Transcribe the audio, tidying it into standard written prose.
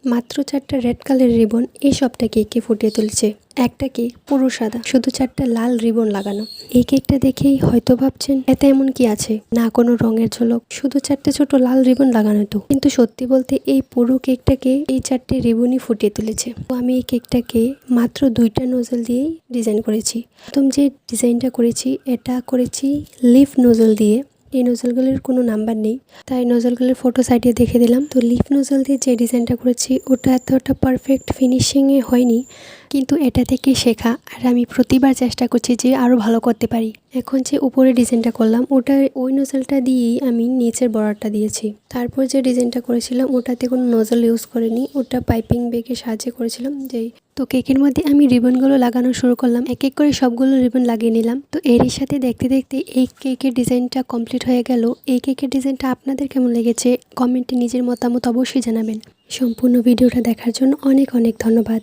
মাত্র 4টা রেড কালারের রিবন এই সবটা কেককে ফুটিয়ে তুলেছে। একটা কেক পুরো সাদা, শুধু 4টা লাল রিবন লাগানো। এই কেকটা দেখেই হয়তো ভাবছেন এতে এমন কি আছে, না কোনো রঙের ঝলক, শুধু 4টে ছোট লাল রিবন লাগানো তো। কিন্তু সত্যি বলতে এই পুরো কেকটাকে এই 4টে রিবনই ফুটিয়ে তুলেছে। তো আমি এই কেকটাকে মাত্র 2টা নোজল দিয়েই ডিজাইন করেছি। প্রথম যে ডিজাইনটা করেছি এটা করেছি লিফ নোজল দিয়ে। এই নোজলগুলির কোনো নাম্বার নেই, তাই নোজলগুলির ফটো সাইডে দেখে দিলাম। তো লিফ নোজল দিয়ে যে ডিজাইনটা করেছি ওটা এতটা পারফেক্ট ফিনিশিংয়ে হয়নি, কিন্তু এটা থেকে শেখা আর আমি প্রতিবার চেষ্টা করছি যে আরও ভালো করতে পারি। এখন যে উপরে ডিজাইনটা করলাম ওটা ওই নোজলটা দিয়েই আমি নিচের বর্ডারটা দিয়েছি। তারপর যে ডিজাইনটা করেছিলাম ওটাতে কোনো নোজল ইউজ করিনি, ওটা পাইপিং ব্যাগের সাহায্যে করেছিলাম। তো কেকের মধ্যে আমি রিবনগুলো লাগানো শুরু করলাম, এক এক করে সবগুলো রিবন লাগিয়ে নিলাম। তো এরই সাথে দেখতে দেখতে এই কেকের ডিজাইনটা কমপ্লিট হয়ে গেল। এই কেকের ডিজাইনটা আপনাদের কেমন লেগেছে কমেন্টে নিজের মতামত অবশ্যই জানাবেন। সম্পূর্ণ ভিডিওটা দেখার জন্য অনেক অনেক ধন্যবাদ।